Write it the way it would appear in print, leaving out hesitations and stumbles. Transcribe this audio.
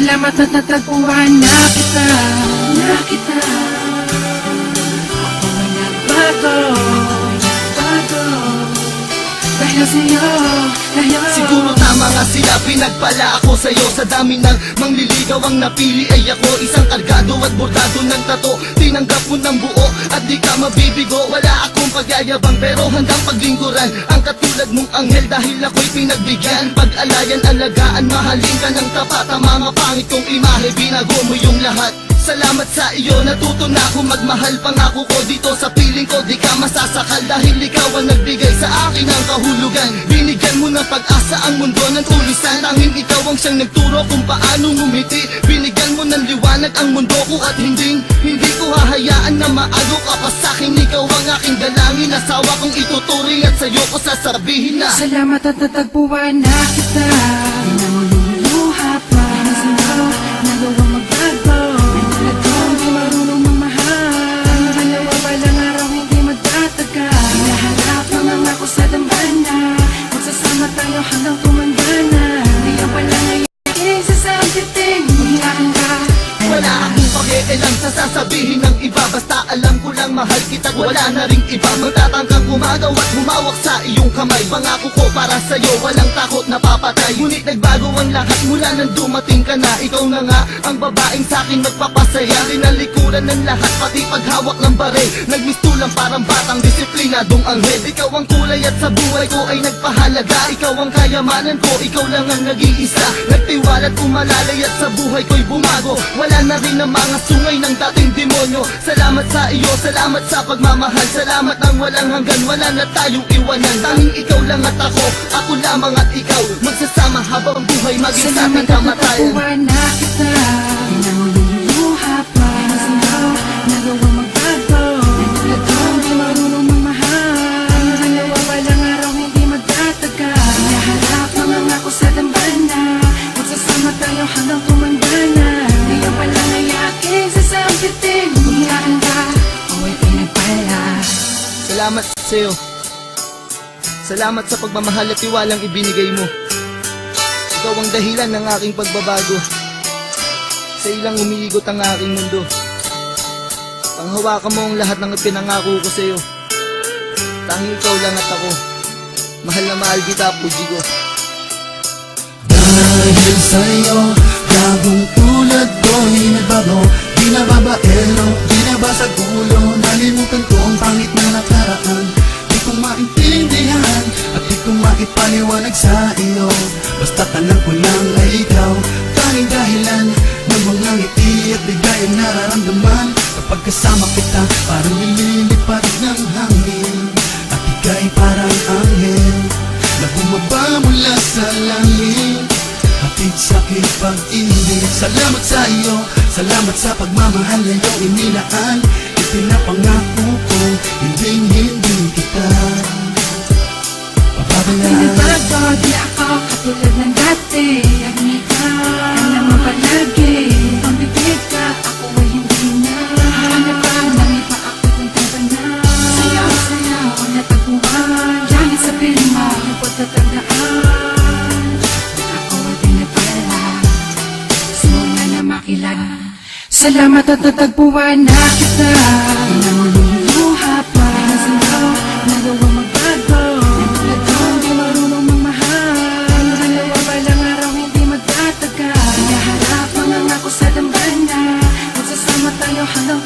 Salamat at natagpuan na kita. Ako ay nagbago dahil sa'yo. Siguro tama nga sila, pinagpala ako sa'yo. Sa dami ng mangliligaw ang napili ay ako. Isang kargado at bordado ng tato. Tinanggap mo ng buo at di ka mabibigo. Wala akong pagyayabang pero handang paglingkuran ang katulad mong anghel dahil ako'y pinagbigyan. Pag-alayan, alagaan, mahalin ka ng tapat. Ang mga pangit kong imahe, binago mo yung lahat. Salamat sa iyo, natuto na ako magmahal. Pangako ko dito sa piling ko, di ka masasakal. Dahil ikaw ang nagbigay sa akin ng kahulugan. Binigyan mo ng pag-asa ang mundo ng tulisan. Tanging ikaw ang siyang nagturo kung paano ngumiti. Binigyan mo ng liwanag ang mundo ko at hindi ko hahayaan na maago ka pa sa'kin. Ikaw ang aking dalangin, asawa kong ituturing at sa'yo ko sasabihin na salamat at natagpuan na kita. Di na mo luluha pa. Nagawang magbago. Hindi marunong mamahal. Ang dalawa balang araw hindi magtatagal. Hinaharap naman ako sa dambana. Magsasama tayo hanggang tumanda na. Di ang walang ngayon sa sambitin. Hilaan ka. wala akong pakialam sa sasabihin ng iba. Basta alam ko lang mahal kita, wala na ring iba. Magtatangkang umagaw at humawak sa iyong kamay. Pangako ko para sa'yo, walang takot na papatay. Ngunit nagbago ang lahat mula nang dumating ka na. Ikaw na nga ang babaeng sa'kin magpapasaya. Linalikuran ng lahat, pati paghawak ng bare. Nagmistulang parang batang disiplinadong anghel. Ikaw ang kulay at sa buhay ko ay nagpahalaga. Ikaw ang kayamanan ko, ikaw lang ang nag-iisa. Nagtiwala't umalalay at sa buhay ko'y bumago. Wala na rin ang mga sungay ng dating demonyo. Salamat sa iyo, salamat sa pagmamahal. Salamat ng walang hanggan, wala na tayong iwanan. Tanging ikaw lang at ako lamang at ikaw. Magsasama habang buhay maging sa ating kamatayan. Salamat na kita, di na mo luluha pa. Nagawang magbago, hindi marunong mamahal. Ang dalawa walang araw hindi magtatagal. Hinaharap naman ako sa dambana. Magsasama tayo hanggang tumanda na. Di ang walang ayakin sa sambitin. Hiyaan ka, ako'y pinagpala. Salamat sa'yo. Salamat sa pagmamahal at tiwalang ibinigay mo. Ikaw ang dahilan ng aking pagbabago. Sa ilang umiigot ang aking mundo. Panghawakan mo ang lahat ng pinangako ko sa'yo. Tanging ikaw lang at ako. Mahal na mahal kita, puji ko. Dahil sa'yo, gabong tulad ko'y nagbago. Di na babaero, di na basag ulo. Nalimutan ko ang pangit na nakaraan. Di ko maintindihan at di ko maipaliwanag sa iyo. Basta't alam ko lang ay ikaw, tanging dahilan ng mga ngiti at bigay ang nararamdaman. Kapag kasama kita, parang nililipat ng hangin. At ika'y parang anghel na bumaba mula sa langit. Hatid sa'kin pag-ibig. Salamat sa iyo, salamat sa pagmamahal na iyong inilaan. Ipinapangako ko, hindi kita papabayaan. Pinabago, di ako katulad ng dati. Alam mo palagi, ang bibig ka, ako ay hindi na. Hanap ka nang iba ako'y kuntaba na. Sayaw, natagpuan. Diyan sa pinma, lupot at tandaan. Ako ay pinagpala, simula na makilala. Salamat at natagpuan na kita. Di na mo luluha pa. Nagawang magbago. Hindi marunong mamahal. Ang dalawa balang araw hindi magtatagal. Hinaharap mga ako sa dambana. Magsasama tayo hanggang